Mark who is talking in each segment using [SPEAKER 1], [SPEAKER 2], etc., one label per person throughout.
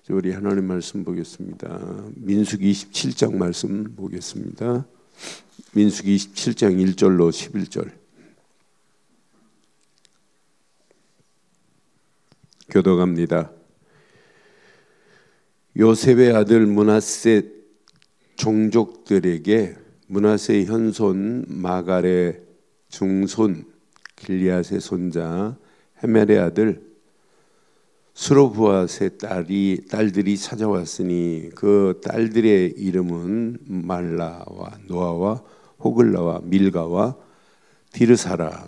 [SPEAKER 1] 우리 하나님 말씀 보겠습니다. 민수기 27장 말씀 보겠습니다. 민수기 27장 1절로 11절. 교독합니다. 요셉의 아들 므낫세 종족들에게 므낫세의 현손 마갈의 중손 길리앗의 손자 헤멜의 아들 스로브앗의 딸들이 찾아왔으니 그 딸들의 이름은 말라와 노아와 호글라와 밀가와 디르사라.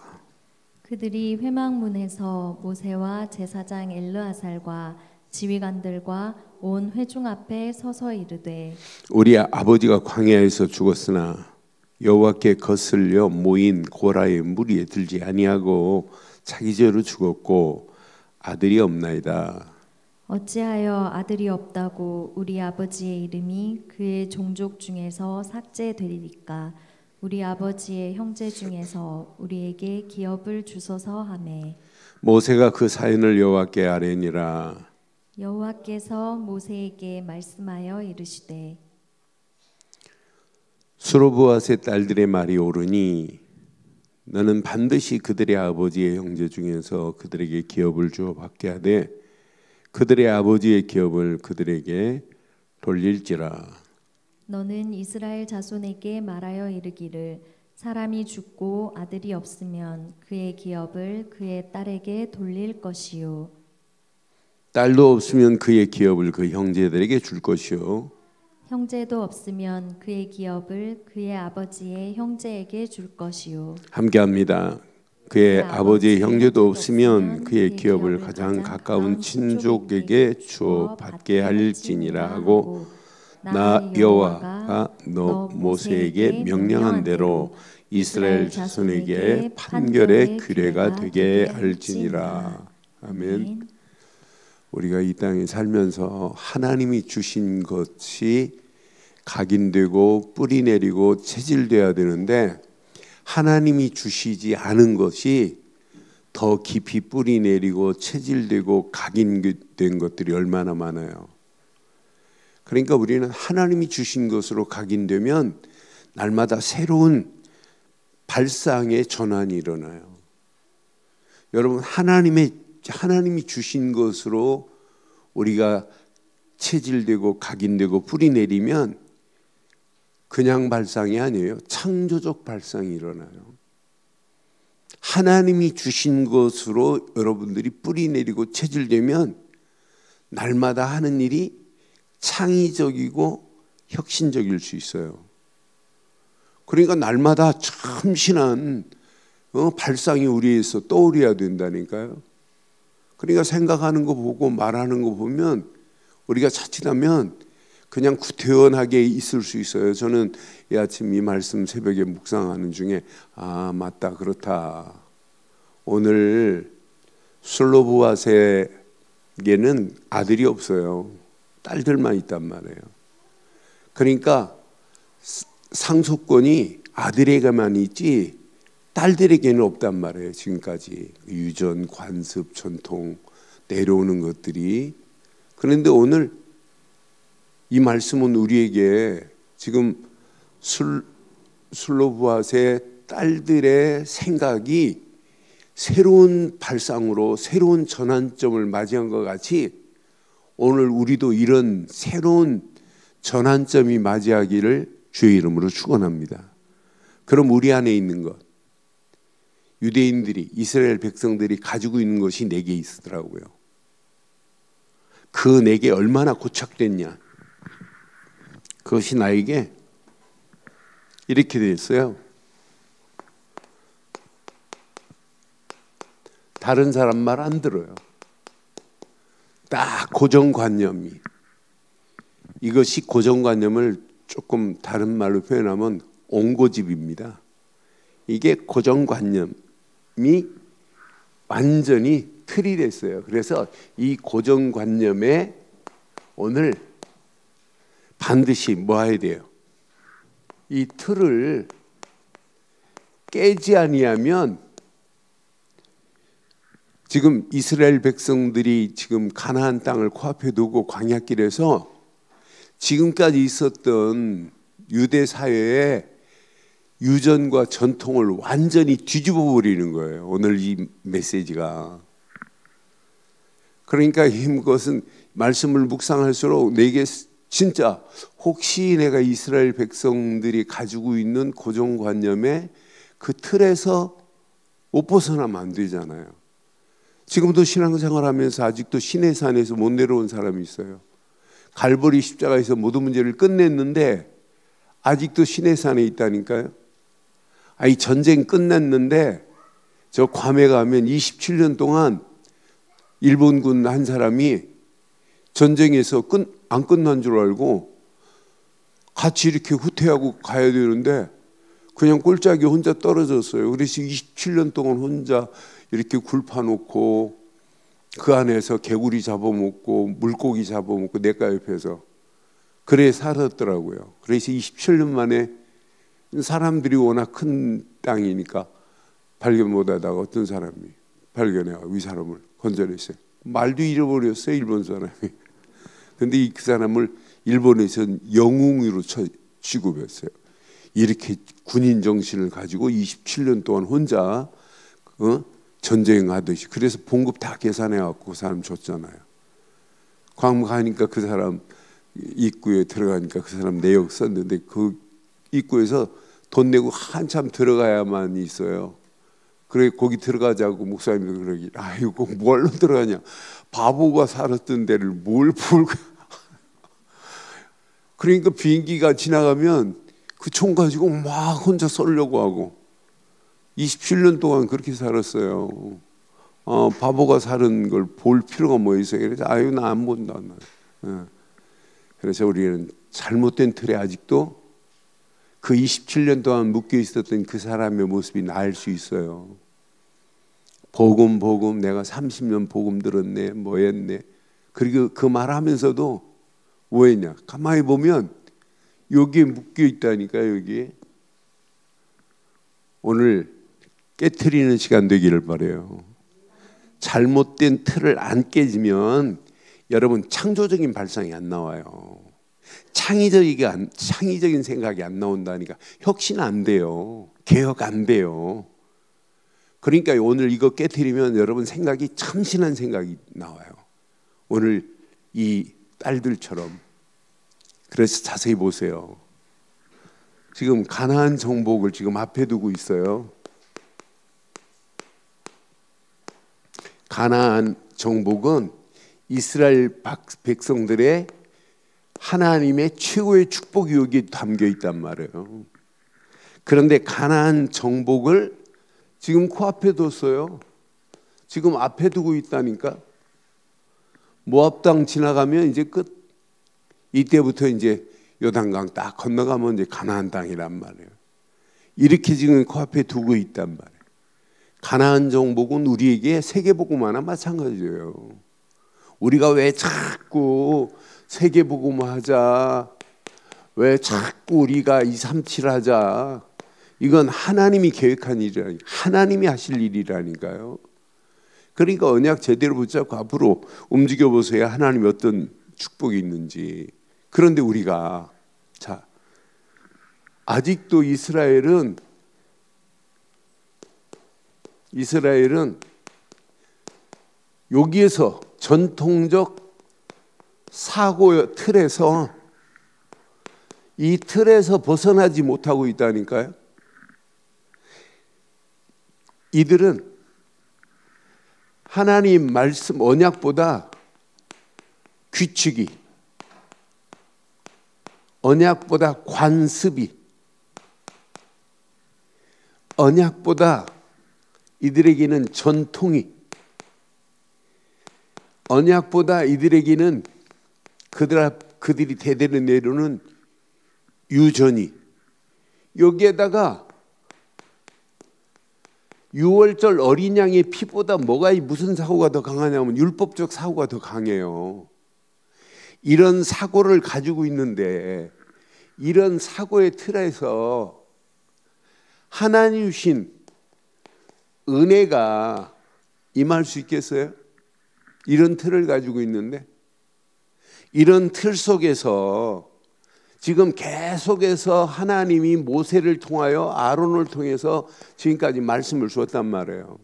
[SPEAKER 2] 그들이 회막문에서 모세와 제사장 엘르아살과 지휘관들과 온 회중 앞에 서서 이르되
[SPEAKER 1] 우리 아버지가 광야에서 죽었으나 여호와께 거슬려 모인 고라의 무리에 들지 아니하고 자기죄로 죽었고 아들이 없나이다.
[SPEAKER 2] 어찌하여 아들이 없다고 우리 아버지의 이름이 그의 종족 중에서 삭제되리까? 우리 아버지의 형제 중에서 우리에게 기업을 주소서 하매
[SPEAKER 1] 모세가 그 사연을 여호와께 아뢰니라.
[SPEAKER 2] 여호와께서 모세에게 말씀하여 이르시되
[SPEAKER 1] 스로브앗의 딸들의 말이 옳으니 너는 반드시 그들의 아버지의 형제 중에서 그들에게 기업을 주어 받게 하되 그들의 아버지의 기업을 그들에게 돌릴지라.
[SPEAKER 2] 너는 이스라엘 자손에게 말하여 이르기를 사람이 죽고 아들이 없으면 그의 기업을 그의 딸에게 돌릴 것이요
[SPEAKER 1] 딸도 없으면 그의 기업을 그 형제들에게 줄 것이요
[SPEAKER 2] 형제도 없으면 그의 기업을 그의 아버지의 형제에게 줄 것이요.
[SPEAKER 1] 함께합니다. 그의 아버지의 형제도 없으면 그의 기업을 가장 가까운 친족에게 주어 받게 할지니라 하고 나 여호와가 너 모세에게 명령한 대로 이스라엘 자손에게 판결의 규례가 되게 할지니라. 아멘. 우리가 이 땅에 살면서 하나님이 주신 것이 각인되고 뿌리 내리고 체질돼야 되는데 하나님이 주시지 않은 것이 더 깊이 뿌리 내리고 체질되고 각인된 것들이 얼마나 많아요. 그러니까 우리는 하나님이 주신 것으로 각인되면 날마다 새로운 발상의 전환이 일어나요. 여러분 하나님이 주신 것으로 우리가 체질되고 각인되고 뿌리 내리면 그냥 발상이 아니에요. 창조적 발상이 일어나요. 하나님이 주신 것으로 여러분들이 뿌리 내리고 체질되면 날마다 하는 일이 창의적이고 혁신적일 수 있어요. 그러니까 날마다 참신한 발상이 우리에서 떠오르야 된다니까요. 그러니까 생각하는 거 보고 말하는 거 보면 우리가 자칫하면 그냥 구태연하게 있을 수 있어요. 저는 이 아침 이 말씀 새벽에 묵상하는 중에 아 맞다 그렇다. 오늘 슬로브앗에게는 아들이 없어요. 딸들만 있단 말이에요. 그러니까 상속권이 아들에게만 있지 딸들에게는 없단 말이에요. 지금까지 유전, 관습, 전통 내려오는 것들이. 그런데 오늘 이 말씀은 우리에게 지금 슬로브앗의 딸들의 생각이 새로운 발상으로 새로운 전환점을 맞이한 것 같이 오늘 우리도 이런 새로운 전환점이 맞이하기를 주의 이름으로 축원합니다. 그럼 우리 안에 있는 것, 유대인들이 이스라엘 백성들이 가지고 있는 것이 내게 있더라고요. 그 내게 얼마나 고착됐냐. 그것이 나에게 이렇게 돼 있어요. 다른 사람 말 안 들어요. 딱 고정관념이. 이것이 고정관념을 조금 다른 말로 표현하면 옹고집입니다. 이게 고정관념이 완전히 틀이 됐어요. 그래서 이 고정관념에 오늘 반드시 뭐 해야 돼요? 이 틀을 깨지 아니하면 지금 이스라엘 백성들이 지금 가나안 땅을 코앞에 두고 광야길에서 지금까지 있었던 유대 사회의 유전과 전통을 완전히 뒤집어 버리는 거예요. 오늘 이 메시지가. 그러니까 이것은 말씀을 묵상할수록 내게 진짜 혹시 내가 이스라엘 백성들이 가지고 있는 고정관념의 그 틀에서 못 벗어나면 안 되잖아요. 지금도 신앙생활하면서 아직도 시내산에서 못 내려온 사람이 있어요. 갈보리 십자가에서 모든 문제를 끝냈는데 아직도 시내산에 있다니까요. 이 전쟁 끝났는데 저 괌에 가면 27년 동안 일본군 한 사람이 전쟁에서 안 끝난 줄 알고 같이 이렇게 후퇴하고 가야 되는데 그냥 꼴짝이 혼자 떨어졌어요. 그래서 27년 동안 혼자 이렇게 굴파놓고 그 안에서 개구리 잡아먹고 물고기 잡아먹고 냇가 옆에서 그래 살았더라고요. 그래서 27년 만에 사람들이 워낙 큰 땅이니까 발견 못하다가 어떤 사람이 발견해요. 이 사람을 건져냈어요. 말도 잃어버렸어요, 일본 사람이. 근데 그 사람을 일본에서는 영웅으로 취급했어요. 이렇게 군인 정신을 가지고 27년 동안 혼자 전쟁하듯이. 그래서 봉급 다 계산해갖고 그 사람 줬잖아요. 괌 가니까 그 사람 입구에 들어가니까 그 사람 내역 썼는데 그 입구에서 돈 내고 한참 들어가야만 있어요. 그래 거기 들어가자고 목사님도 그러기. 아이고 뭘로 들어가냐. 바보가 살았던 데를 뭘 볼. 그러니까 비행기가 지나가면 그 총 가지고 막 혼자 쏠려고 하고 27년 동안 그렇게 살았어요. 바보가 사는 걸 볼 필요가 뭐 있어요. 그래서 아유 나 안 본다. 그래서 우리는 잘못된 틀에 아직도 그 27년 동안 묶여 있었던 그 사람의 모습이 나을 수 있어요. 복음 내가 30년 복음 들었네 뭐 했네. 그리고 그 말하면서도 뭐 했냐. 가만히 보면 여기에 묶여 있다니까요. 여기에. 오늘 깨트리는 시간 되기를 바라요. 잘못된 틀을 안 깨지면 여러분 창조적인 발상이 안 나와요. 창의적인 생각이 안 나온다니까. 혁신 안 돼요. 개혁 안 돼요. 그러니까 오늘 이거 깨트리면 여러분 생각이 참신한 생각이 나와요. 오늘 이 딸들처럼. 그래서 자세히 보세요. 지금 가나안 정복을 지금 앞에 두고 있어요. 가나안 정복은 이스라엘 백성들의 하나님의 최고의 축복이 여기 담겨 있단 말이에요. 그런데 가나안 정복을 지금 코앞에 뒀어요. 지금 앞에 두고 있다니까. 모압 땅 지나가면 이제 끝. 이때부터 이제 요단강 딱 건너가면 이제 가나안 땅이란 말이에요. 이렇게 지금 코앞에 두고 있단 말이에요. 가나안 정복은 우리에게 세계복음화나 마찬가지예요. 우리가 왜 자꾸 세계복음화 하자, 왜 자꾸 우리가 237 하자. 이건 하나님이 계획한 일이라니까. 하나님이 하실 일이라니까요. 그러니까 언약 제대로 붙잡고 앞으로 움직여 보세요. 하나님이 어떤 축복이 있는지. 그런데 우리가 아직도 이스라엘은 여기에서 전통적 사고 틀에서 이 틀에서 벗어나지 못하고 있다니까요. 이들은 하나님 말씀 언약보다 규칙이, 언약보다 관습이, 언약보다 이들에게는 전통이, 언약보다 이들에게는 그들이 대대로 내려오는 유전이, 여기에다가 6월절 어린 양의 피보다 무슨 사고가 더 강하냐면 율법적 사고가 더 강해요. 이런 사고를 가지고 있는데 이런 사고의 틀에서 하나님 주신 은혜가 임할 수 있겠어요? 이런 틀을 가지고 있는데, 이런 틀 속에서 지금 계속해서 하나님이 모세를 통하여 아론을 통해서 지금까지 말씀을 주었단 말이에요.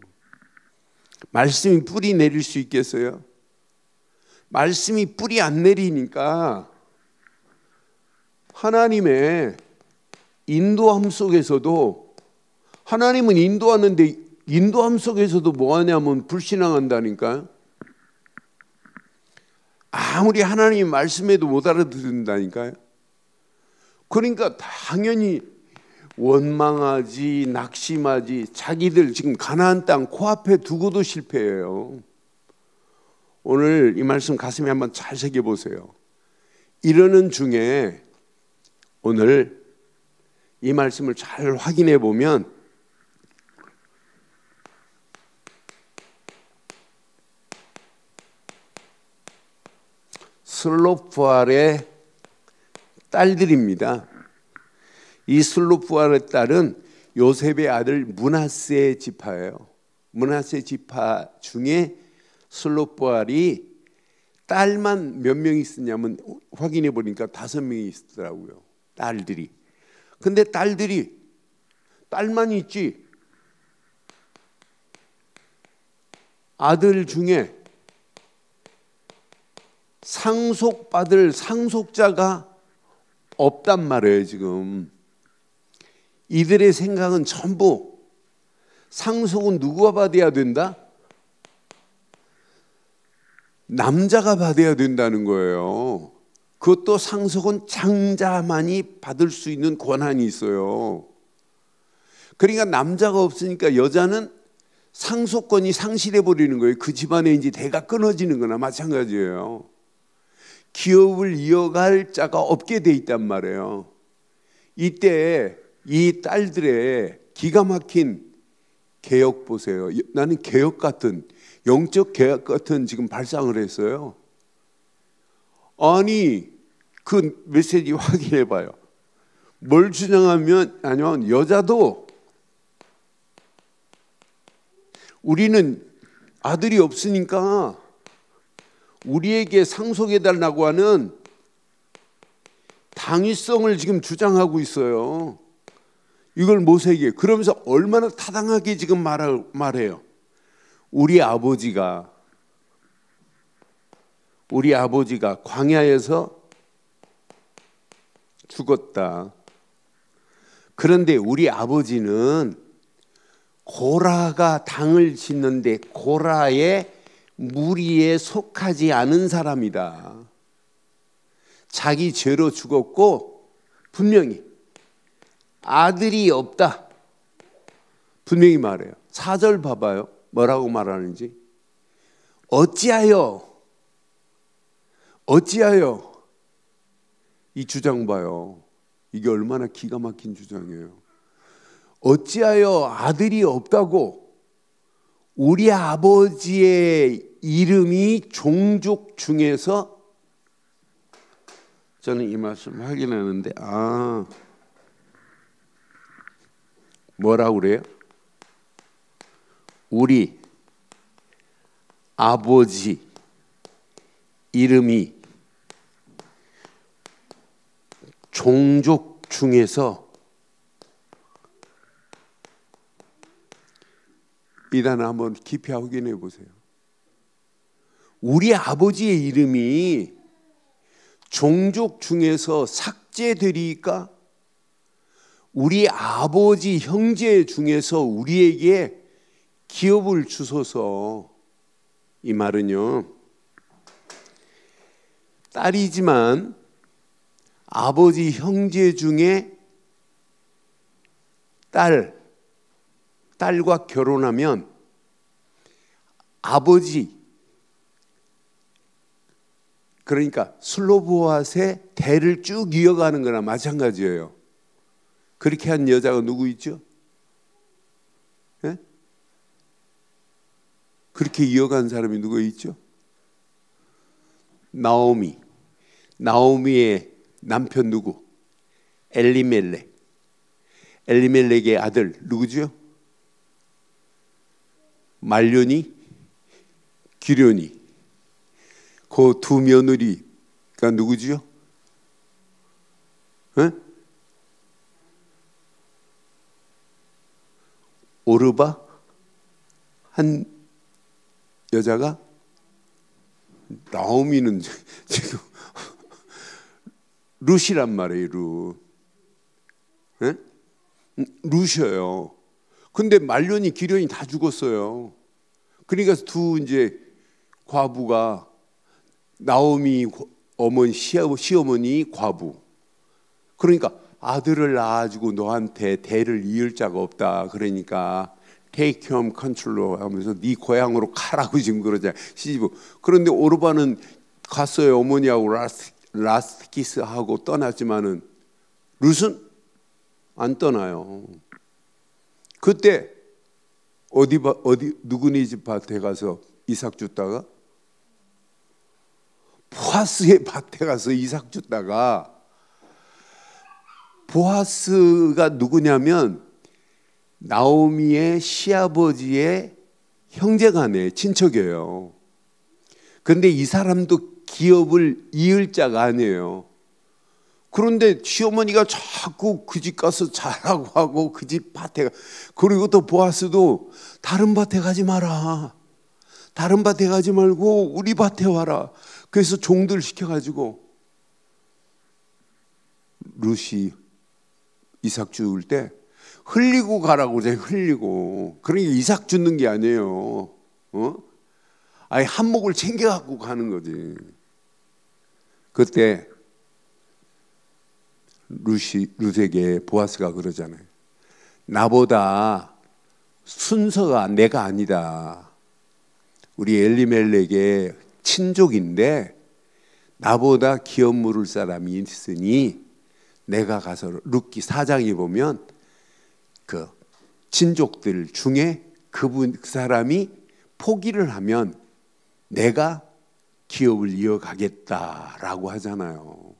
[SPEAKER 1] 말씀이 뿌리 내릴 수 있겠어요? 말씀이 뿌리 안 내리니까 하나님의 인도함 속에서도, 하나님은 인도하는데 인도함 속에서도 뭐 하냐면 불신앙한다니까요. 아무리 하나님 말씀해도 못 알아듣는다니까요. 그러니까 당연히 원망하지, 낙심하지, 자기들 지금 가나안 땅 코앞에 두고도 실패해요. 오늘 이 말씀 가슴에 한번 잘 새겨보세요. 이러는 중에 오늘 이 말씀을 잘 확인해 보면 슬로푸알의 딸들입니다. 이 슬로푸알의 딸은 요셉의 아들 므낫세 지파예요. 므낫세 지파 중에 슬로푸알이 딸만 몇 명 있었냐면 확인해 보니까 5명이 있더라고요. 딸들이. 근데 딸만 있지 아들 중에 상속받을 상속자가 없단 말이에요. 지금 이들의 생각은 전부 상속은 누구가 받아야 된다? 남자가 받아야 된다는 거예요. 그것도 상속은 장자만이 받을 수 있는 권한이 있어요. 그러니까 남자가 없으니까 여자는 상속권이 상실해 버리는 거예요. 그 집안에 이제 대가 끊어지는 거나 마찬가지예요. 기업을 이어갈 자가 없게 돼 있단 말이에요. 이때 이 딸들의 기가 막힌 개혁 보세요. 나는 개혁 같은, 영적 개혁 같은 지금 발상을 했어요. 아니 그 메시지 확인해 봐요. 뭘 주장하면, 아니면 여자도 우리는 아들이 없으니까 우리에게 상속해달라고 하는 당위성을 지금 주장하고 있어요. 이걸 모세에게. 그러면서 얼마나 타당하게 지금 말해요. 우리 아버지가 광야에서 죽었다. 그런데 우리 아버지는 고라가 당을 짓는데 고라의 무리에 속하지 않은 사람이다. 자기 죄로 죽었고 분명히 아들이 없다. 분명히 말해요. 4절 봐봐요. 뭐라고 말하는지. 어찌하여 이 주장 봐요. 이게 얼마나 기가 막힌 주장이에요. 어찌하여 아들이 없다고 우리 아버지의 이름이 종족 중에서, 저는 이 말씀 확인하는데 뭐라고 그래요? 우리 아버지 이름이 종족 중에서, 이 단어 한번 깊이 확인해 보세요. 우리 아버지의 이름이 종족 중에서 삭제되리까? 우리 아버지 형제 중에서 우리에게 기업을 주소서. 이 말은요, 딸이지만 아버지 형제 중에 딸과 결혼하면 아버지, 그러니까 슬로보앗의 대를 쭉 이어가는 거나 마찬가지예요. 그렇게 한 여자가 누구 있죠? 네? 그렇게 이어간 사람이 누구 있죠? 나오미의 남편 누구? 엘리멜렉의 아들 누구죠? 말륜이 기련이. 그 두 며느리가 누구지요? 에? 오르바 한 여자가 나오미는 지금 룻이란 말이에요. 룻. 에? 룻이에요. 근데 말년이 기련이 다 죽었어요. 그러니까 두 이제 과부가 나오미 어머니 시어머니 과부. 그러니까 아들을 낳아주고 너한테 대를 이을 자가 없다. 그러니까 take home country로 하면서 네 고향으로 가라고 지금 그러잖아요. 시집을. 그런데 오르바는 갔어요. 어머니하고 라스트 키스하고 떠났지만은 룻은 안 떠나요. 그때 어디 누구네 집 밭에 가서 이삭 줍다가 보아스의 밭에 가서 이삭 줍다가 보아스가 누구냐면 나오미의 시아버지의 형제간의 친척이에요. 그런데 이 사람도 기업을 이을 자가 아니에요. 그런데 시어머니가 자꾸 그 집 가서 자라고 하고 그 집 밭에 그리고 또 보아스도 다른 밭에 가지 마라. 다른 밭에 가지 말고 우리 밭에 와라. 그래서 종들 시켜가지고 룻이 이삭 주울 때 흘리고 가라고 그래. 흘리고. 그러니까 이삭 주는 게 아니에요. 아예 한몫을 챙겨갖고 가는 거지. 그때 룻에게 보아스가 그러잖아요. 나보다 순서가 내가 아니다. 우리 엘리멜렉의 친족인데 나보다 기업 물을 사람이 있으니 내가 가서 룻기 4장에 보면 그 친족들 중에 그 사람이 포기를 하면 내가 기업을 이어가겠다라고 하잖아요.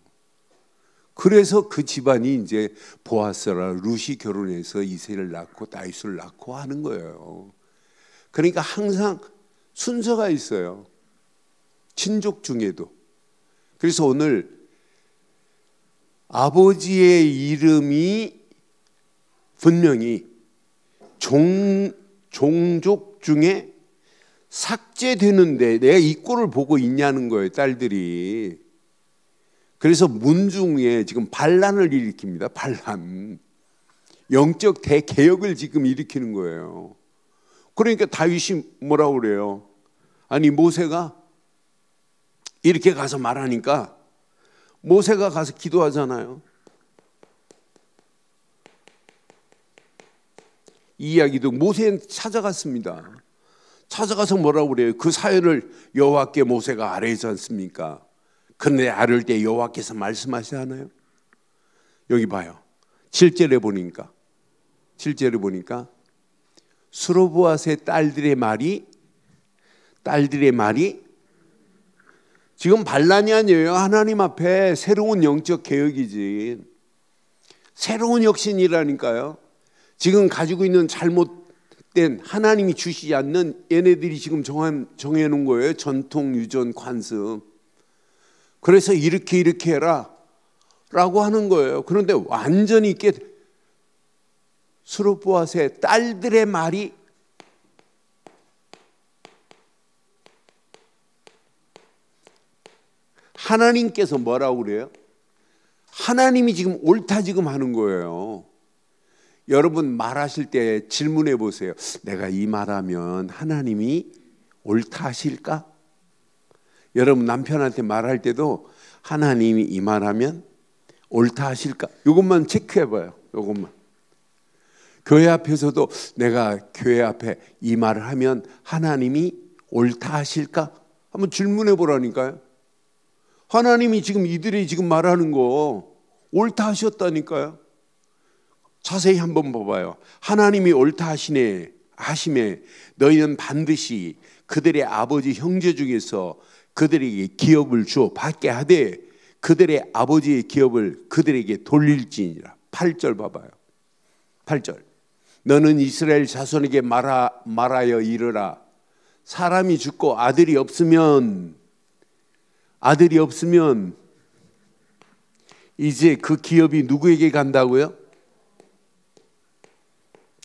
[SPEAKER 1] 그래서 그 집안이 이제 보아스라 룻이 결혼해서 이새를 낳고 다윗을 낳고 하는 거예요. 그러니까 항상 순서가 있어요. 친족 중에도. 그래서 오늘 아버지의 이름이 분명히 종족 중에 삭제되는데 내가 이 꼴을 보고 있냐는 거예요, 딸들이. 그래서 문중에 지금 반란을 일으킵니다. 반란. 영적 대개혁을 지금 일으키는 거예요. 그러니까 다윗이 뭐라고 그래요? 아니 모세가 이렇게 가서 말하니까 모세가 가서 기도하잖아요. 이 이야기도 모세는 찾아갔습니다. 찾아가서 뭐라고 그래요? 그 사연을 여호와께 모세가 아뢰지 않습니까? 그런데 아뢰을 때 여호와께서 말씀하시지 않아요? 여기 봐요. 7절에 보니까 스로보앗의 딸들의 말이 지금 반란이 아니에요. 하나님 앞에 새로운 영적 개혁이지. 새로운 혁신이라니까요. 지금 가지고 있는 잘못된 하나님이 주시지 않는 얘네들이 지금 정해놓은 거예요. 전통, 유전, 관습. 그래서 이렇게 해라 라고 하는 거예요. 그런데 완전히 스로보앗의 딸들의 말이 하나님께서 뭐라고 그래요? 하나님이 지금 옳다 지금 하는 거예요. 여러분 말하실 때 질문해 보세요. 내가 이 말하면 하나님이 옳다 하실까? 여러분 남편한테 말할 때도 하나님이 이 말하면 옳다 하실까? 이것만 체크해 봐요. 이것만. 교회 앞에서도 내가 교회 앞에 이 말을 하면 하나님이 옳다 하실까? 한번 질문해 보라니까요. 하나님이 지금 이들이 지금 말하는 거 옳다 하셨다니까요. 자세히 한번 봐봐요. 하나님이 옳다 하심에 너희는 반드시 그들의 아버지 형제 중에서 그들에게 기업을 주어 받게 하되 그들의 아버지의 기업을 그들에게 돌릴지니라. 8절 봐봐요. 8절. 너는 이스라엘 자손에게 말하여 이르라. 사람이 죽고 아들이 없으면 이제 그 기업이 누구에게 간다고요?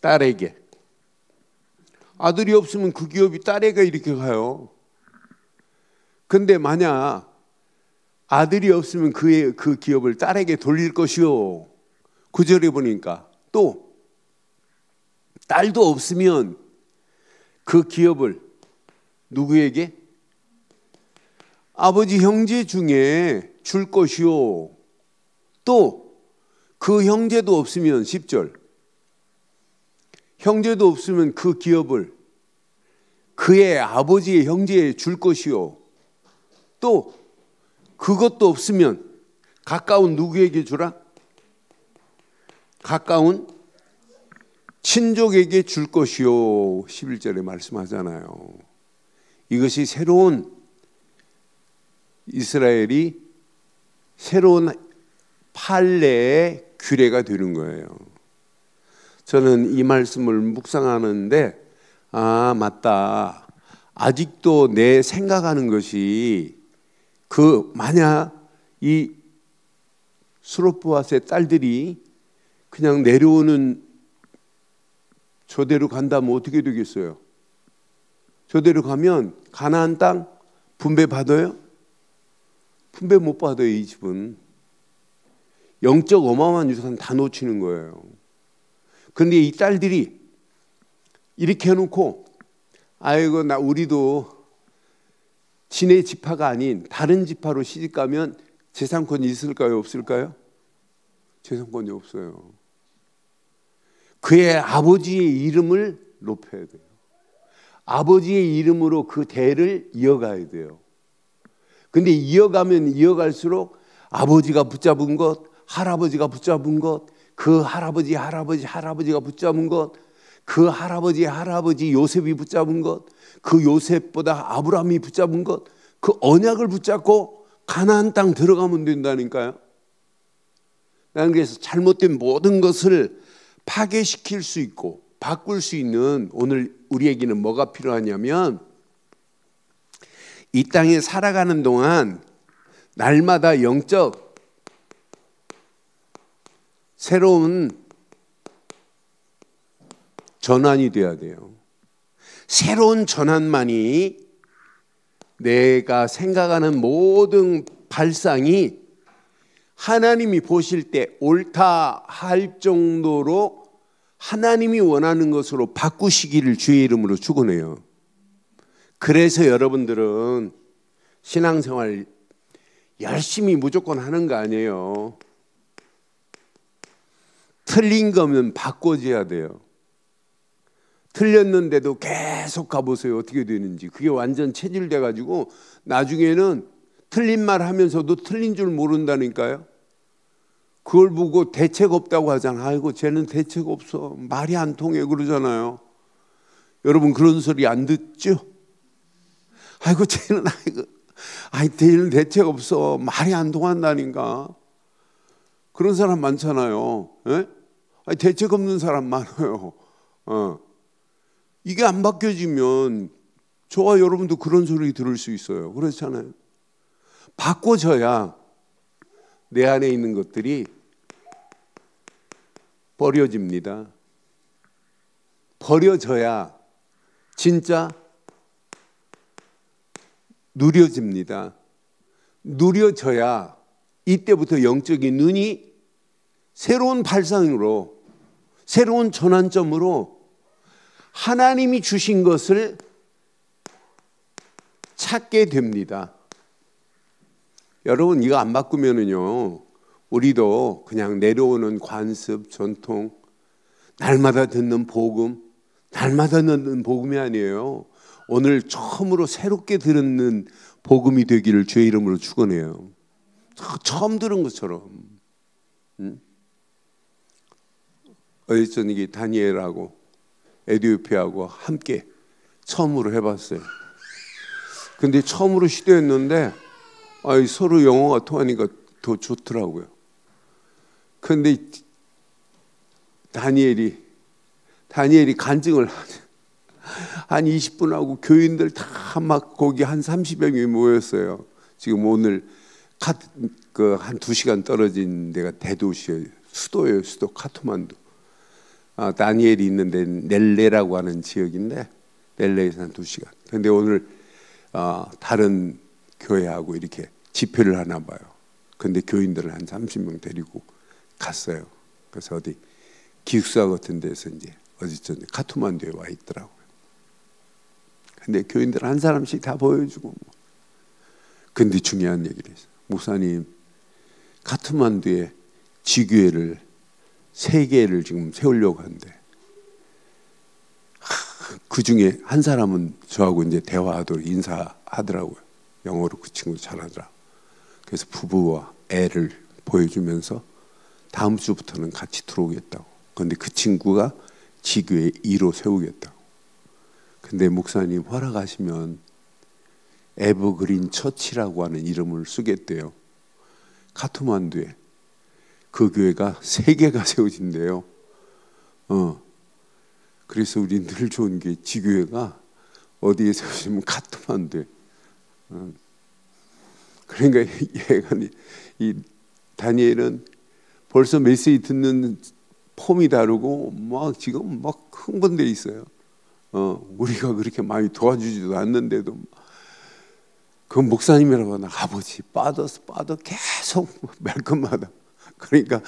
[SPEAKER 1] 딸에게. 아들이 없으면 그 기업이 딸에게 이렇게 가요. 근데 만약 아들이 없으면 그 기업을 딸에게 돌릴 것이요. 9절에 보니까 또 딸도 없으면 그 기업을 누구에게? 아버지 형제 중에 줄 것이요. 또 그 형제도 없으면 10절 형제도 없으면 그 기업을 그의 아버지의 형제에 줄 것이요. 또 그것도 없으면 가까운 누구에게 주라? 가까운 친족에게 줄 것이요. 11절에 말씀하잖아요. 이것이 이스라엘이 새로운 판례의 규례가 되는 거예요. 저는 이 말씀을 묵상하는데 맞다. 아직도 내 생각하는 것이 만약 이 스로보앗의 딸들이 그냥 내려오는 저대로 간다면 어떻게 되겠어요? 저대로 가면 가나안 땅 분배 받아요? 분배 못 받아요. 이 집은 영적 어마어마한 유산 다 놓치는 거예요. 그런데 이 딸들이 이렇게 해놓고 아이고 우리도 지네 지파가 아닌 다른 지파로 시집가면 재산권이 있을까요? 없을까요? 재산권이 없어요. 그의 아버지의 이름을 높여야 돼요. 아버지의 이름으로 그 대를 이어가야 돼요. 근데 이어가면 이어갈수록 아버지가 붙잡은 것, 할아버지가 붙잡은 것, 그 할아버지가 붙잡은 것, 그 할아버지 요셉이 붙잡은 것, 그 요셉보다 아브라함이 붙잡은 것, 그 언약을 붙잡고 가나안 땅 들어가면 된다니까요. 나는 그래서 잘못된 모든 것을 파괴시킬 수 있고 바꿀 수 있는 오늘 우리에게는 뭐가 필요하냐면 이 땅에 살아가는 동안 날마다 영적 새로운 전환이 돼야 돼요. 새로운 전환만이 내가 생각하는 모든 발상이 하나님이 보실 때 옳다 할 정도로 하나님이 원하는 것으로 바꾸시기를 주의 이름으로 축원해요. 그래서 여러분들은 신앙생활 열심히 무조건 하는 거 아니에요. 틀린 거면 바꿔줘야 돼요. 틀렸는데도 계속 가보세요. 어떻게 되는지. 그게 완전 체질돼 가지고 나중에는 틀린 말 하면서도 틀린 줄 모른다니까요. 그걸 보고 대책 없다고 하잖아. 아이고 쟤는 대책 없어. 말이 안 통해 그러잖아요. 여러분 그런 소리 안 듣죠? 아이고 쟤는 쟤는 대책 없어. 말이 안 통한다니까. 그런 사람 많잖아요. 예? 대책 없는 사람 많아요. 이게 안 바뀌어지면 저와 여러분도 그런 소리 들을 수 있어요. 그렇잖아요. 바꿔져야 내 안에 있는 것들이 버려집니다. 버려져야 진짜 누려집니다. 누려져야 이때부터 영적인 눈이 새로운 발상으로 새로운 전환점으로 하나님이 주신 것을 찾게 됩니다. 여러분 이거 안 바꾸면은요 우리도 그냥 내려오는 관습, 전통, 날마다 듣는 복음, 날마다 듣는 복음이 아니에요. 오늘 처음으로 새롭게 듣는 복음이 되기를 주의 이름으로 축원해요. 처음 들은 것처럼. 어제 저녁에 다니엘하고 에디오피아하고 함께 처음으로 해봤어요. 근데 처음으로 시도했는데 서로 영어가 통하니까 더 좋더라고요. 근데 다니엘이 간증을 하죠. 한 20분 하고 교인들 다 막 거기 한 30여 명이 모였어요. 지금 오늘 한 2시간 떨어진 데가 대도시예요. 수도예요. 수도 카트만두. 다니엘이 있는데 넬레라고 하는 지역인데 넬레에서 한 2시간. 근데 오늘 다른 교회하고 이렇게 집회를 하나 봐요. 근데 교인들을 한 30명 데리고 갔어요. 그래서 어디 기숙사 같은 데서 이제 어디서 카트만두에 와 있더라고요. 근데 교인들 한 사람씩 다 보여주고. 근데 중요한 얘기를 했어요. 목사님, 카트만두에 지교회를 3개를 지금 세우려고 하는데 그 중에 한 사람은 저하고 이제 대화하도록 인사하더라고요. 영어로 그 친구 잘하더라. 그래서 부부와 애를 보여주면서 다음 주부터는 같이 들어오겠다고. 그런데 그 친구가 지교회 2로 세우겠다고. 근데 목사님 허락하시면 에버그린 처치라고 하는 이름을 쓰겠대요. 카트만두에. 그 교회가 3개가 세워진대요. 그래서 우리 늘 좋은 게 지교회가 어디에 세워지면 카트만두에. 그러니까 얘가 이 다니엘은 벌써 메시지 듣는 폼이 다르고 막 지금 막 흥분돼 있어요. 우리가 그렇게 많이 도와주지도 않는데도 그 목사님이라고 하나 아버지 빠더 계속 말끝마다. 그러니까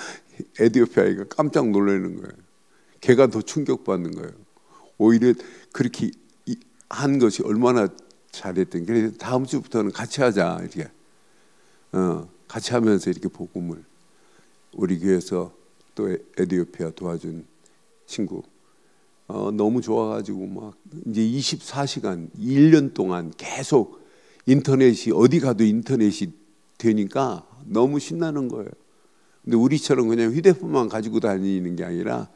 [SPEAKER 1] 에디오피아가 깜짝 놀라는 거예요. 걔가 더 충격받는 거예요. 오히려 그렇게 한 것이 얼마나 잘했던. 그래서 다음 주부터는 같이 하자 이렇게. 같이 하면서 이렇게 복음을 우리 교회에서 또 에디오피아 도와준 친구 너무 좋아가지고 막 이제 24시간 1년 동안 계속 인터넷이 어디 가도 인터넷이 되니까 너무 신나는 거예요. 근데 우리처럼 그냥 휴대폰만 가지고 다니는 게 아니라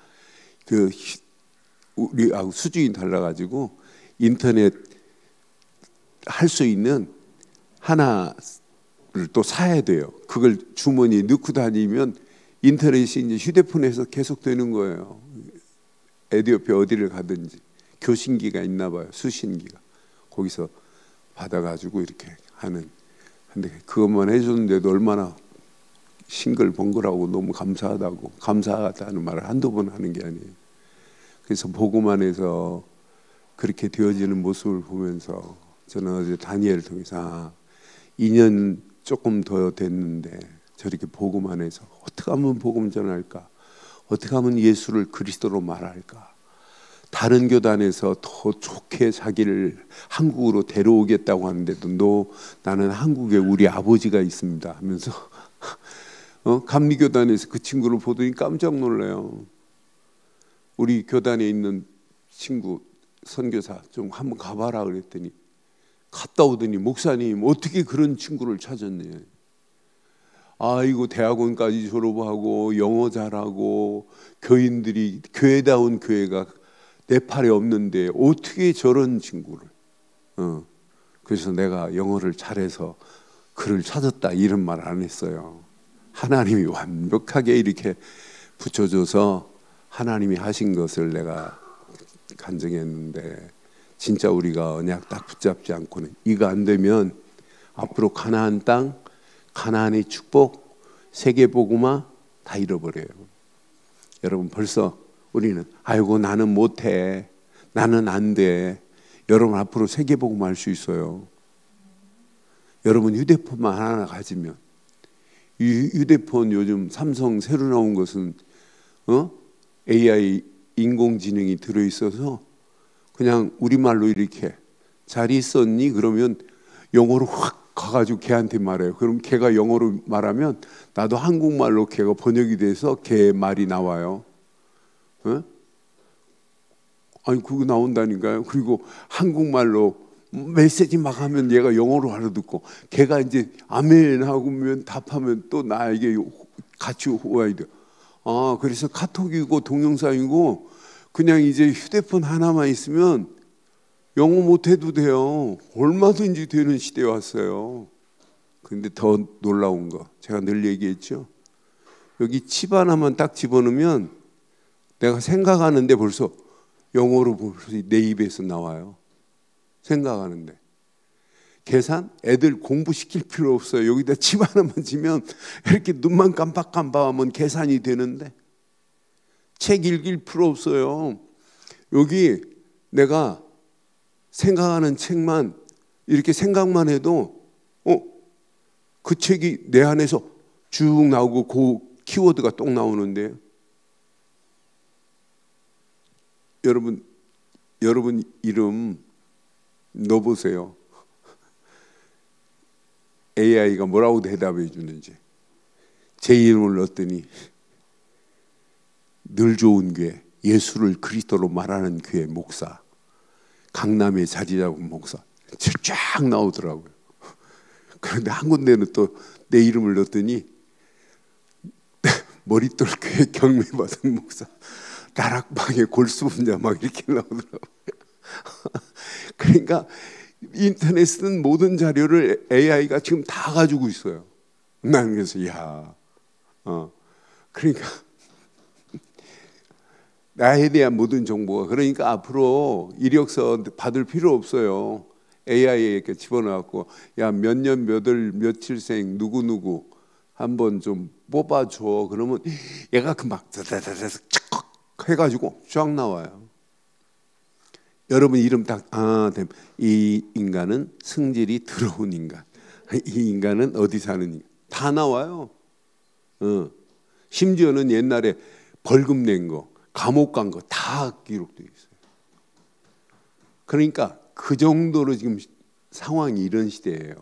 [SPEAKER 1] 우리하고 수준이 달라가지고 인터넷 할 수 있는 하나를 또 사야 돼요. 그걸 주머니에 넣고 다니면 인터넷이 이제 휴대폰에서 계속 되는 거예요. 에디오피아 어디를 가든지 교신기가 있나 봐요. 수신기가. 거기서 받아가지고 이렇게 하는. 근데 그것만 해줬는데도 얼마나 싱글벙글하고 너무 감사하다는 말을 한두 번 하는 게 아니에요. 그래서 복음 안에서 그렇게 되어지는 모습을 보면서 저는 어제 다니엘을 통해서 2년 조금 더 됐는데 저렇게 복음 안에서 어떻게 하면 복음 전할까? 어떻게 하면 예수를 그리스도로 말할까? 다른 교단에서 더 좋게 자기를 한국으로 데려오겠다고 하는데도 나는 한국에 우리 아버지가 있습니다 하면서 감리교단에서 그 친구를 보더니 깜짝 놀라요. 우리 교단에 있는 친구 선교사 좀 한번 가봐라 그랬더니 갔다 오더니 목사님 어떻게 그런 친구를 찾았네. 아이고 대학원까지 졸업하고 영어 잘하고 교인들이 교회다운 교회가 네팔에 없는데 어떻게 저런 친구를. 그래서 내가 영어를 잘해서 그를 찾았다 이런 말 안 했어요. 하나님이 완벽하게 이렇게 붙여줘서 하나님이 하신 것을 내가 간증했는데 진짜 우리가 언약 딱 붙잡지 않고는 이거 안 되면 앞으로 가나안 땅, 가나안의 축복, 세계복음화 다 잃어버려요. 여러분 벌써 우리는 아이고 나는 못해, 나는 안 돼. 여러분 앞으로 세계복음화 할 수 있어요. 여러분 휴대폰만 하나 가지면 이 휴대폰 요즘 삼성 새로 나온 것은 AI 인공지능이 들어있어서 그냥 우리말로 이렇게 잘 있었니? 그러면 영어로 확 가가지고 걔한테 말해요. 그럼 걔가 영어로 말하면 나도 한국말로 걔가 번역이 돼서 걔 말이 나와요. 아니 그거 나온다니까요. 그리고 한국말로 메시지 막 하면 얘가 영어로 알아듣고 걔가 이제 아멘 하고면 답하면 또 나에게 같이 와야 돼. 그래서 카톡이고 동영상이고 그냥 이제 휴대폰 하나만 있으면 영어 못해도 돼요. 얼마든지 되는 시대에 왔어요. 근데 더 놀라운 거 제가 늘 얘기했죠. 여기 칩 하나만 딱 집어넣으면 내가 생각하는데 벌써 영어로 내 입에서 나와요. 생각하는데. 계산? 애들 공부시킬 필요 없어요. 여기다 집 하나만 지면 이렇게 눈만 깜빡깜빡하면 계산이 되는데, 책 읽을 필요 없어요. 여기 내가 생각하는 책만 이렇게 생각만 해도 그 책이 내 안에서 쭉 나오고 그 키워드가 똑 나오는데, 여러분 이름 넣어보세요. AI가 뭐라고 대답해 주는지. 제 이름을 넣었더니 늘 좋은 교회, 예수를 그리스도로 말하는 교회 목사, 강남에 자리 잡은 목사 쫙 나오더라고요. 그런데 한 군데는 또 내 이름을 넣었더니 머릿돌 교회 경매받은 목사, 다락방에 골수 분자 막 이렇게 나오더라고요. 그러니까 인터넷은 모든 자료를 AI가 지금 다 가지고 있어요. 나는 그래서 그러니까 나에 대한 모든 정보가, 그러니까 앞으로 이력서 받을 필요 없어요. AI에게 집어넣고 몇 년 몇 월 며칠생 누구 한번 좀 뽑아줘. 그러면 얘가 막 해가지고 쫙 나와요. 여러분 이름 딱 이 인간은 성질이 더러운 인간, 이 인간은 어디 사는 인간, 다 나와요. 심지어는 옛날에 벌금 낸 거, 감옥 간 거 다 기록되어 있어요. 그러니까 그 정도로 지금 상황이 이런 시대예요.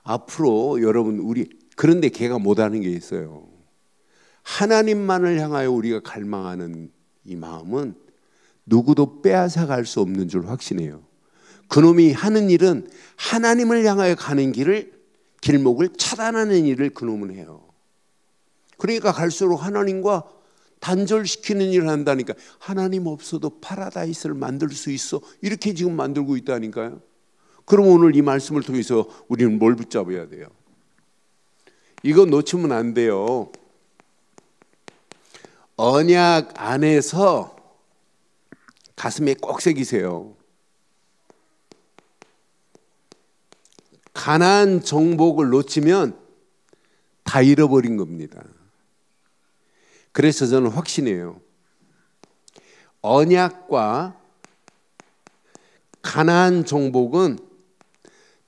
[SPEAKER 1] 앞으로 여러분 그런데 걔가 못하는 게 있어요. 하나님만을 향하여 우리가 갈망하는 이 마음은 누구도 빼앗아갈 수 없는 줄 확신해요. 그놈이 하는 일은 하나님을 향하여 가는 길목을 차단하는 일을 그놈은 해요. 그러니까 갈수록 하나님과 단절시키는 일을 한다니까. 하나님 없어도 파라다이스를 만들 수 있어, 이렇게 지금 만들고 있다니까요. 그럼 오늘 이 말씀을 통해서 우리는 뭘 붙잡아야 돼요? 이거 놓치면 안 돼요. 언약 안에서 가슴에 꼭 새기세요. 가나안 정복을 놓치면 다 잃어버린 겁니다. 그래서 저는 확신해요. 언약과 가나안 정복은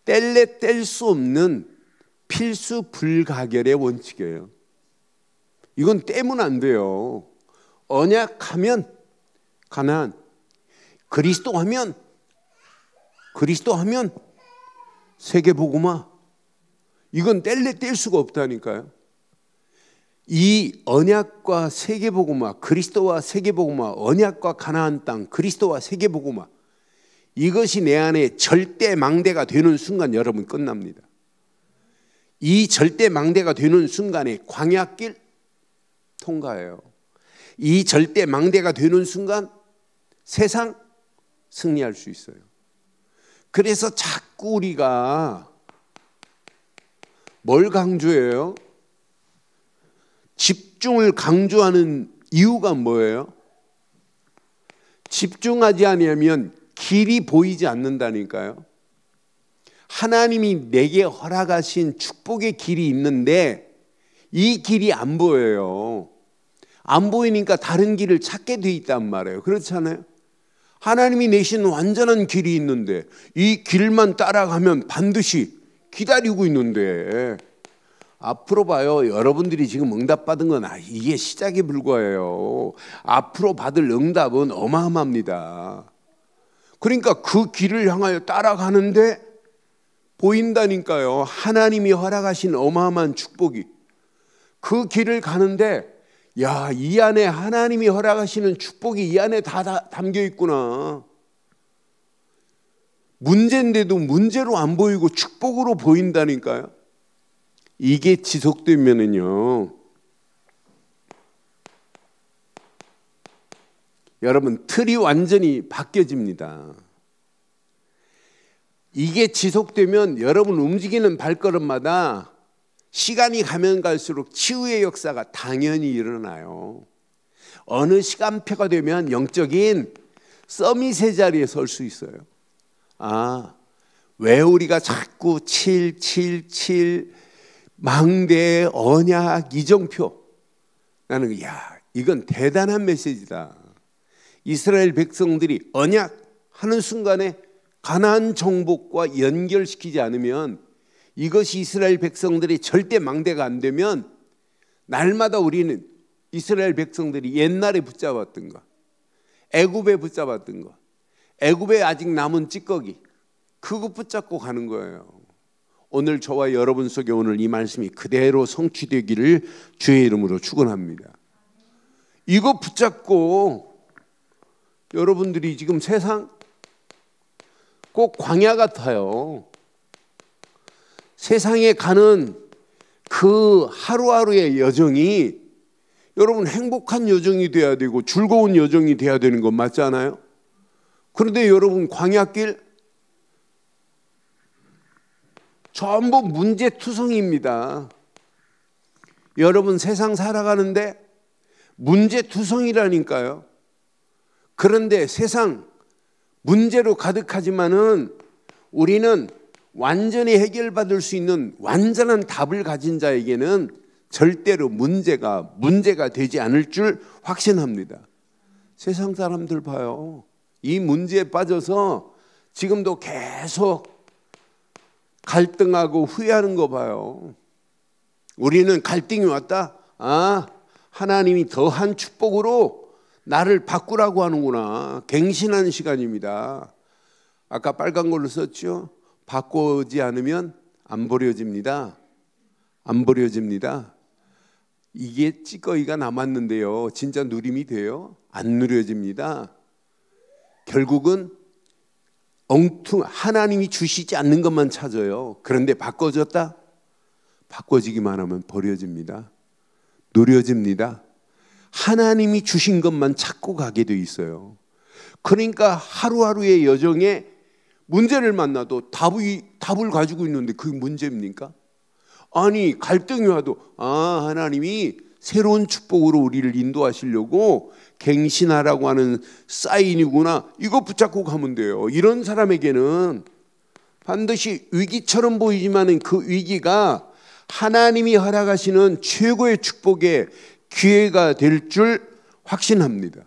[SPEAKER 1] 뗄래 뗄 수 없는 필수 불가결의 원칙이에요. 이건 떼면 안 돼요. 언약하면 가나안, 그리스도 하면 세계복음화. 이건 뗄래 뗄 수가 없다니까요. 이 언약과 세계복음화, 그리스도와 세계복음화, 언약과 가나안 땅, 그리스도와 세계복음화, 이것이 내 안에 절대 망대가 되는 순간 여러분 끝납니다. 이 절대 망대가 되는 순간에 광야길 통과해요. 이 절대 망대가 되는 순간 세상 승리할 수 있어요. 그래서 자꾸 우리가 뭘 강조해요? 집중을 강조하는 이유가 뭐예요? 집중하지 않으면 길이 보이지 않는다니까요. 하나님이 내게 허락하신 축복의 길이 있는데 이 길이 안 보여요. 안 보이니까 다른 길을 찾게 돼 있단 말이에요. 그렇잖아요. 하나님이 내신 완전한 길이 있는데 이 길만 따라가면 반드시 기다리고 있는데, 앞으로 봐요. 여러분들이 지금 응답받은 건 이게 시작에 불과해요. 앞으로 받을 응답은 어마어마합니다. 그러니까 그 길을 향하여 따라가는데 보인다니까요. 하나님이 허락하신 어마어마한 축복이. 그 길을 가는데 이 안에 하나님이 허락하시는 축복이 이 안에 다 담겨 있구나. 문제인데도 문제로 안 보이고 축복으로 보인다니까요. 이게 지속되면은요, 여러분 틀이 완전히 바뀌어집니다. 이게 지속되면 여러분 움직이는 발걸음마다 시간이 가면 갈수록 치유의 역사가 당연히 일어나요. 어느 시간표가 되면 영적인 서밋의 자리에 설 수 있어요. 아, 왜 우리가 자꾸 777 망대, 언약, 이정표. 나는 이건 대단한 메시지다. 이스라엘 백성들이 언약 하는 순간에 가나안 정복과 연결시키지 않으면, 이것이 이스라엘 백성들이 절대 망대가 안 되면, 날마다 우리는 이스라엘 백성들이 옛날에 붙잡았던 거, 애굽에 붙잡았던 거, 애굽에 아직 남은 찌꺼기, 그거 붙잡고 가는 거예요. 오늘 저와 여러분 속에 오늘 이 말씀이 그대로 성취되기를 주의 이름으로 축원합니다. 이거 붙잡고 여러분들이 지금 세상 꼭 광야 같아요. 세상에 가는 그 하루하루의 여정이 여러분 행복한 여정이 돼야 되고 즐거운 여정이 돼야 되는 건 맞지 않아요? 그런데 여러분 광야길 전부 문제투성입니다. 여러분 세상 살아가는데 문제투성이라니까요. 그런데 세상 문제로 가득하지만은 우리는 완전히 해결받을 수 있는 완전한 답을 가진 자에게는 절대로 문제가 되지 않을 줄 확신합니다. 세상 사람들 봐요. 이 문제에 빠져서 지금도 계속 갈등하고 후회하는 거 봐요. 우리는 갈등이 왔다. 하나님이 더한 축복으로 나를 바꾸라고 하는구나. 갱신하는 시간입니다. 아까 빨간 걸로 썼죠. 바꾸지 않으면 안 버려집니다. 안 버려집니다. 이게 찌꺼기가 남았는데요, 진짜 누림이 돼요? 안 누려집니다. 결국은 하나님이 주시지 않는 것만 찾아요. 그런데 바꿔졌다? 바꿔지기만 하면 버려집니다. 누려집니다. 하나님이 주신 것만 찾고 가게 돼 있어요. 그러니까 하루하루의 여정에 문제를 만나도 답을 가지고 있는데 그게 문제입니까? 아니 갈등이 와도 하나님이 새로운 축복으로 우리를 인도하시려고 갱신하라고 하는 사인이구나, 이거 붙잡고 가면 돼요. 이런 사람에게는 반드시 위기처럼 보이지만 그 위기가 하나님이 허락하시는 최고의 축복의 기회가 될 줄 확신합니다.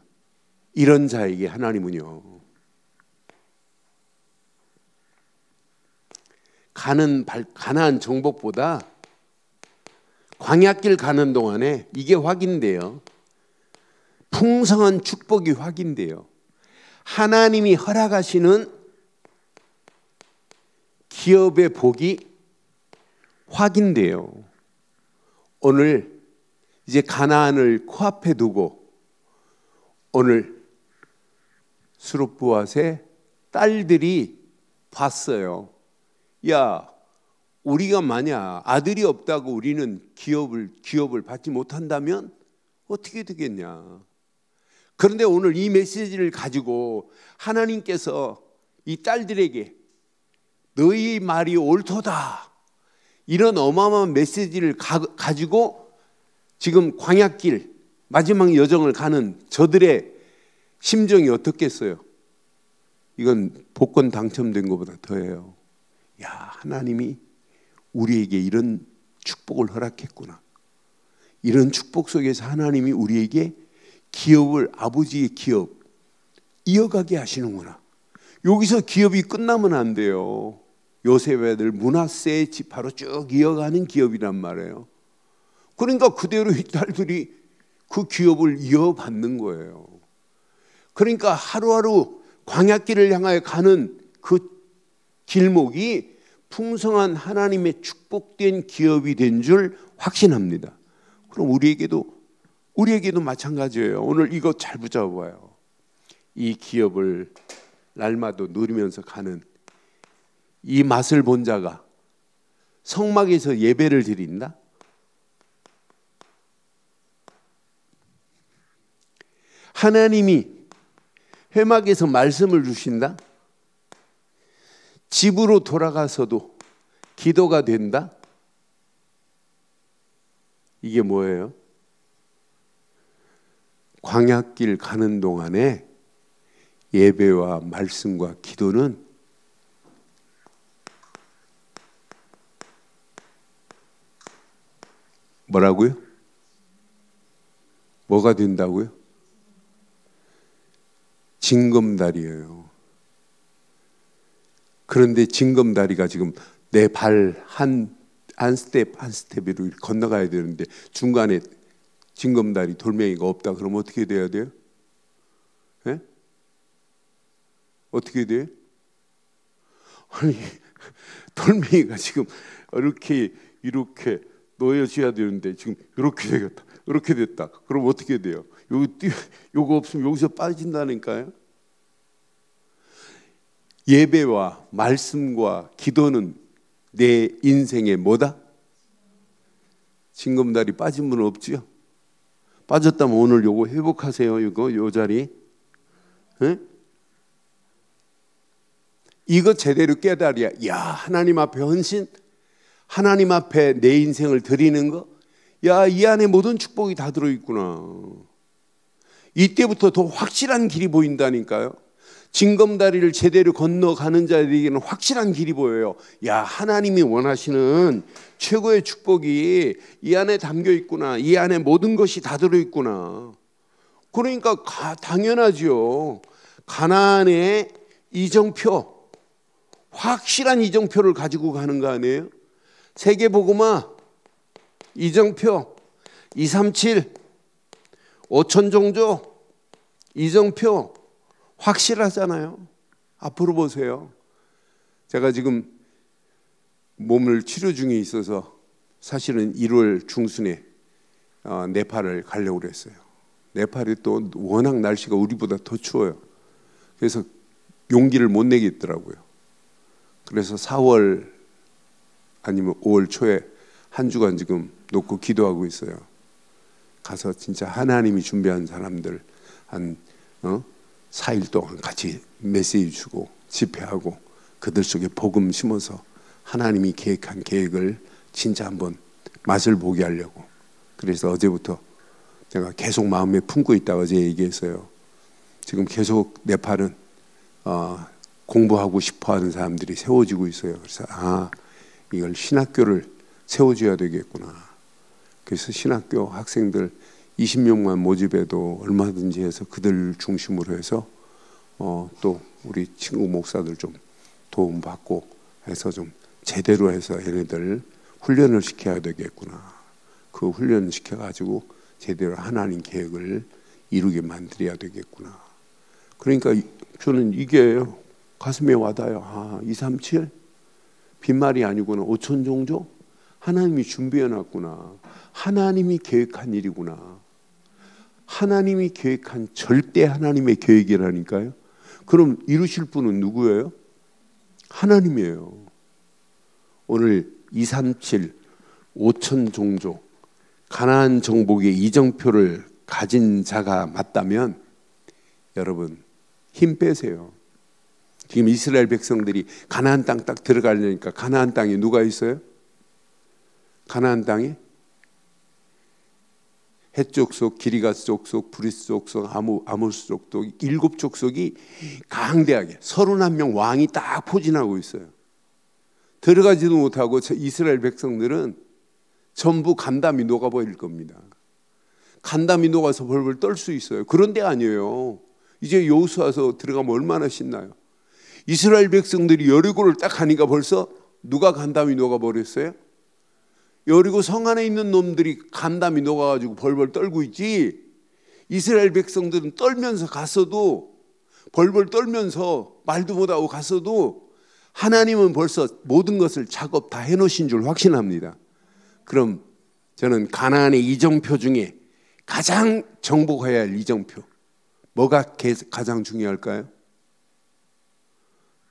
[SPEAKER 1] 이런 자에게 하나님은요, 가나안 정복보다 광야길 가는 동안에 이게 확인돼요. 풍성한 축복이 확인돼요. 하나님이 허락하시는 기업의 복이 확인돼요. 오늘 이제 가나안을 코앞에 두고 오늘 스룹보앗의 딸들이 봤어요. 야, 우리가 만약 아들이 없다고 우리는 기업을 받지 못한다면 어떻게 되겠냐. 그런데 오늘 이 메시지를 가지고 하나님께서 이 딸들에게 너희 말이 옳도다, 이런 어마어마한 메시지를 가지고 지금 광야길 마지막 여정을 가는 저들의 심정이 어떻겠어요? 이건 복권 당첨된 것보다 더해요. 야, 하나님이 우리에게 이런 축복을 허락했구나. 이런 축복 속에서 하나님이 우리에게 기업을, 아버지의 기업 이어가게 하시는구나. 여기서 기업이 끝나면 안 돼요. 요셉의 아들 므낫세의 지파로 쭉 이어가는 기업이란 말이에요. 그러니까 그대로 이 딸들이 그 기업을 이어받는 거예요. 그러니까 하루하루 광야길을 향하여 가는 그 길목이 풍성한 하나님의 축복된 기업이 된 줄 확신합니다. 그럼 우리에게도 마찬가지예요. 오늘 이거 잘 붙잡아봐요. 이 기업을 날마다 누리면서 가는 이 맛을 본 자가 성막에서 예배를 드린다? 하나님이 회막에서 말씀을 주신다? 집으로 돌아가서도 기도가 된다? 이게 뭐예요? 광야길 가는 동안에 예배와 말씀과 기도는 뭐라고요? 뭐가 된다고요? 징검다리예요. 그런데 징검다리가 지금 내 발 한 스텝 한 스텝으로 건너가야 되는데 중간에 징검다리 돌멩이가 없다. 그럼 어떻게 돼야 돼요? 네? 어떻게 돼? 아니 돌멩이가 지금 이렇게 놓여져야 되는데 지금 이렇게 되겠다. 이렇게 됐다. 그럼 어떻게 돼요? 요거 없으면 여기서 빠진다니까요. 예배와 말씀과 기도는 내 인생의 뭐다? 징검다리 빠진 분은 없지요? 빠졌다면 오늘 요거 회복하세요. 요 자리. 네? 이거 제대로 깨달아야, 야, 하나님 앞에 헌신, 하나님 앞에 내 인생을 드리는 거, 야, 이 안에 모든 축복이 다 들어있구나. 이때부터 더 확실한 길이 보인다니까요. 징검다리를 제대로 건너가는 자들에게는 확실한 길이 보여요. 야, 하나님이 원하시는 최고의 축복이 이 안에 담겨 있구나. 이 안에 모든 것이 다 들어있구나. 그러니까 당연하죠. 가나안의 이정표, 확실한 이정표를 가지고 가는 거 아니에요? 세계복음화 이정표 237 5천종족 이정표 확실하잖아요. 앞으로 보세요. 제가 지금 몸을 치료 중에 있어서 사실은 1월 중순에 네팔을 가려고 그랬어요. 네팔이 또 워낙 날씨가 우리보다 더 추워요. 그래서 용기를 못 내겠더라고요. 그래서 4월 아니면 5월 초에 한 주간 지금 놓고 기도하고 있어요. 가서 진짜 하나님이 준비한 사람들 한 4일 동안 같이 메시지 주고 집회하고 그들 속에 복음 심어서 하나님이 계획한 계획을 진짜 한번 맛을 보게 하려고. 그래서 어제부터 제가 계속 마음에 품고 있다 어제 얘기했어요. 지금 계속 네팔은 공부하고 싶어하는 사람들이 세워지고 있어요. 그래서 이걸 신학교를 세워줘야 되겠구나. 그래서 신학교 학생들 20명만 모집해도 얼마든지 해서 그들 중심으로 해서 또 우리 친구 목사들 좀 도움받고 해서 좀 제대로 해서 얘네들 훈련을 시켜야 되겠구나. 그 훈련을 시켜가지고 제대로 하나님 계획을 이루게 만들어야 되겠구나. 그러니까 저는 이게 가슴에 와닿아요. 237 빈말이 아니구나. 5천 종족 하나님이 준비해놨구나. 하나님이 계획한 일이구나. 하나님이 계획한 절대 하나님의 계획이라니까요. 그럼 이루실 분은 누구예요? 하나님이에요. 오늘 237 5천 종족 가나안 정복의 이정표를 가진 자가 맞다면 여러분 힘 빼세요. 지금 이스라엘 백성들이 가나안 땅 딱 들어가려니까 가나안 땅에 누가 있어요? 가나안 땅에 헷 족속, 기리가스 족속, 브리스 족속, 아모스 족속 7족속이 강대하게 31명 왕이 딱 포진하고 있어요. 들어가지도 못하고 이스라엘 백성들은 전부 간담이 녹아버릴 겁니다. 간담이 녹아서 벌벌 떨 수 있어요. 그런데 아니에요. 이제 여호수아서 들어가면 얼마나 신나요. 이스라엘 백성들이 여리고를 딱 가니까 벌써 누가 간담이 녹아버렸어요? 여리고 성 안에 있는 놈들이 간담이 녹아가지고 벌벌 떨고 있지. 이스라엘 백성들은 떨면서 갔어도 벌벌 떨면서 말도 못하고 갔어도 하나님은 벌써 모든 것을 작업 다 해놓으신 줄 확신합니다. 그럼 저는 가나안의 이정표 중에 가장 정복해야 할 이정표 뭐가 가장 중요할까요?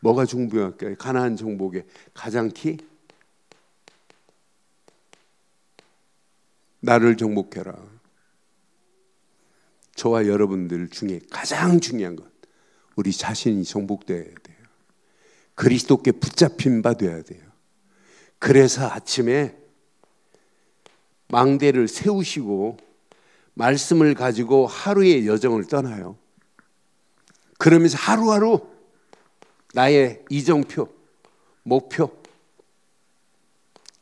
[SPEAKER 1] 뭐가 중요할까요? 가나안 정복의 가장 키? 나를 정복해라. 저와 여러분들 중에 가장 중요한 것 우리 자신이 정복되어야 돼요. 그리스도께 붙잡힌 바 되어야 돼요. 그래서 아침에 망대를 세우시고 말씀을 가지고 하루의 여정을 떠나요. 그러면서 하루하루 나의 이정표, 목표,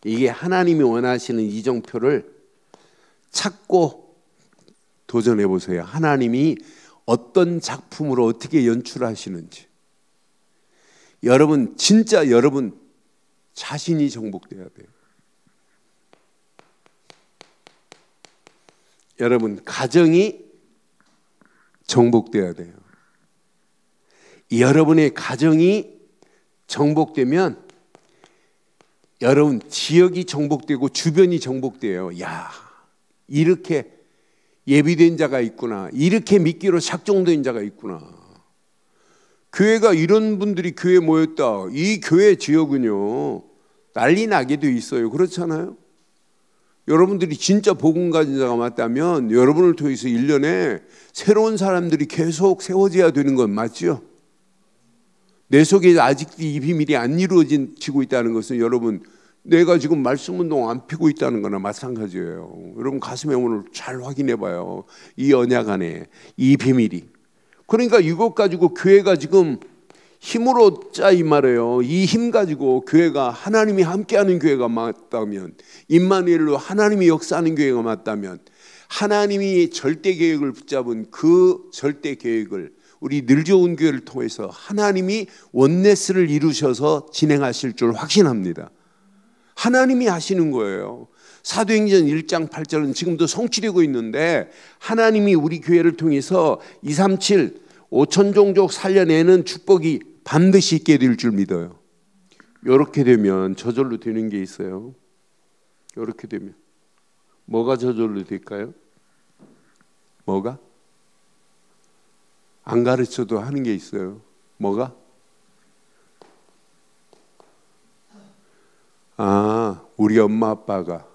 [SPEAKER 1] 이게 하나님이 원하시는 이정표를 찾고 도전해 보세요. 하나님이 어떤 작품으로 어떻게 연출하시는지. 여러분, 진짜 여러분 자신이 정복돼야 돼요. 여러분 가정이 정복돼야 돼요. 여러분의 가정이 정복되면 여러분 지역이 정복되고 주변이 정복돼요. 야, 이렇게 예비된 자가 있구나. 이렇게 믿기로 작정된 자가 있구나. 교회가 이런 분들이 교회에 모였다. 이 교회 지역은요 난리 나게 돼 있어요. 그렇잖아요. 여러분들이 진짜 복음 가진 자가 맞다면 여러분을 통해서 1년에 새로운 사람들이 계속 세워져야 되는 건 맞죠? 내 속에 아직도 이 비밀이 안 이루어지고 있다는 것은 여러분 내가 지금 말씀 운동 안 피고 있다는 거나 마찬가지예요. 여러분 가슴에 오늘 잘 확인해 봐요. 이 언약 안에 이 비밀이. 그러니까 이것 가지고 교회가 지금 힘으로 짜 이 말이에요. 이 힘 가지고 교회가 하나님이 함께하는 교회가 맞다면, 임마누엘로 하나님이 역사하는 교회가 맞다면, 하나님이 절대 계획을 붙잡은 그 절대 계획을 우리 늘 좋은 교회를 통해서 하나님이 원네스를 이루셔서 진행하실 줄 확신합니다. 하나님이 하시는 거예요. 사도행전 1장 8절은 지금도 성취되고 있는데 하나님이 우리 교회를 통해서 237 5천 종족 살려내는 축복이 반드시 있게 될 줄 믿어요. 이렇게 되면 저절로 되는 게 있어요. 이렇게 되면 뭐가 저절로 될까요? 뭐가? 안 가르쳐도 하는 게 있어요. 뭐가? 우리 엄마 아빠가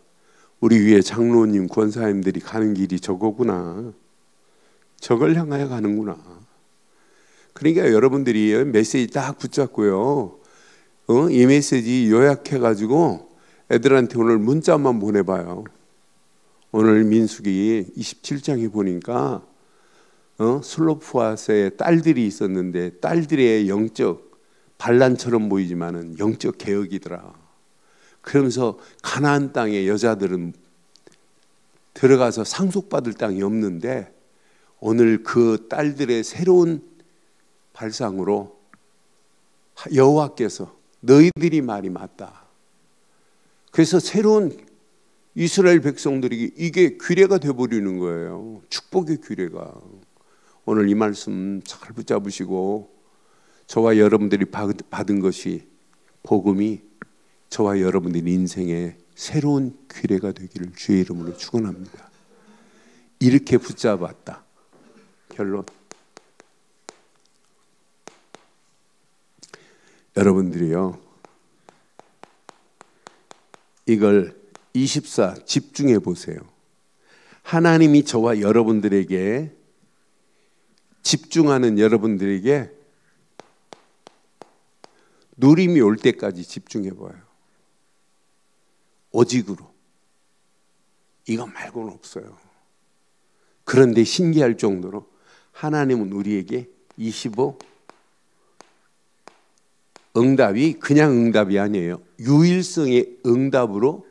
[SPEAKER 1] 우리 위에 장로님 권사님들이 가는 길이 저거구나. 저걸 향하여 가는구나. 그러니까 여러분들이 메시지 딱 붙잡고요. 이 메시지 요약해가지고 애들한테 오늘 문자만 보내봐요. 오늘 민수기 27장에 보니까 슬로프아스의 딸들이 있었는데 딸들의 영적 반란처럼 보이지만은 영적 개혁이더라. 그러면서 가나안 땅에 여자들은 들어가서 상속받을 땅이 없는데 오늘 그 딸들의 새로운 발상으로 여호와께서 너희들이 말이 맞다. 그래서 새로운 이스라엘 백성들이 이게 규례가 되어버리는 거예요. 축복의 규례가. 오늘 이 말씀 잘 붙잡으시고 저와 여러분들이 받은 것이 복음이 저와 여러분들 인생의 새로운 규례가 되기를 주의 이름으로 축원합니다. 이렇게 붙잡았다. 결론. 여러분들이요, 이걸 24 집중해 보세요. 하나님이 저와 여러분들에게 집중하는 여러분들에게 누림이 올 때까지 집중해 봐요. 오직으로. 이거 말고는 없어요. 그런데 신기할 정도로 하나님은 우리에게 25 응답이 그냥 응답이 아니에요. 유일성의 응답으로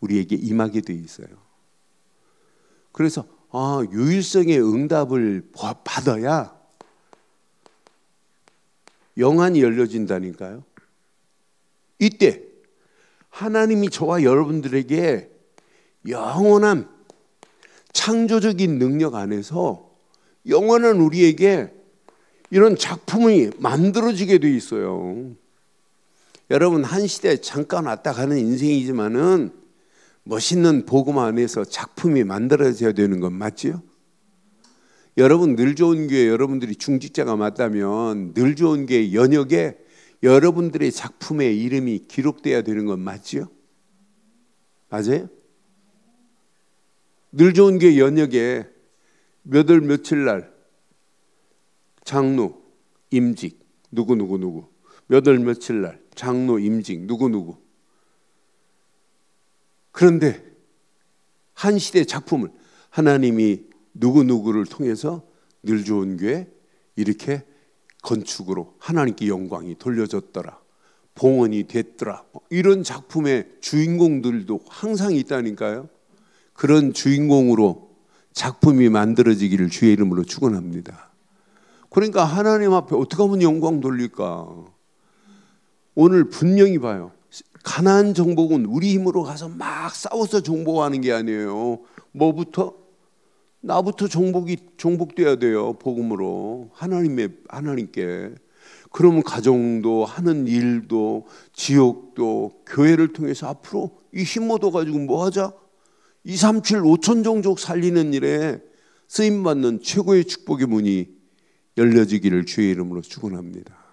[SPEAKER 1] 우리에게 임하게 되어 있어요. 그래서 유일성의 응답을 받아야 영안이 열려진다니까요. 이때 하나님이 저와 여러분들에게 영원한 창조적인 능력 안에서 영원한 우리에게 이런 작품이 만들어지게 돼 있어요. 여러분 한 시대 잠깐 왔다 가는 인생이지만은 멋있는 복음 안에서 작품이 만들어져야 되는 건 맞지요? 여러분 늘 좋은 교회 여러분들이 중직자가 맞다면 늘 좋은 교회 연역에 여러분들의 작품의 이름이 기록돼야 되는 건 맞지요? 맞아요? 늘 좋은 교회 연역에 몇 월 며칠 날 장로 임직 누구 몇 월 며칠 날 장로 임직 누구 그런데 한 시대 작품을 하나님이 누구를 통해서 늘 좋은 교회 이렇게 건축으로 하나님께 영광이 돌려졌더라, 봉헌이 됐더라, 이런 작품의 주인공들도 항상 있다니까요. 그런 주인공으로 작품이 만들어지기를 주의 이름으로 축원합니다. 그러니까 하나님 앞에 어떻게 하면 영광 돌릴까? 오늘 분명히 봐요. 가나안 정복은 우리 힘으로 가서 막 싸워서 정복하는 게 아니에요. 뭐부터? 나부터 정복돼야 돼요. 복음으로 하나님께. 그러면 가정도, 하는 일도, 지역도, 교회를 통해서 앞으로 이 힘 얻어가지고 뭐 하자? 237 5천 종족 살리는 일에 쓰임받는 최고의 축복의 문이 열려지기를 주의 이름으로 축원합니다.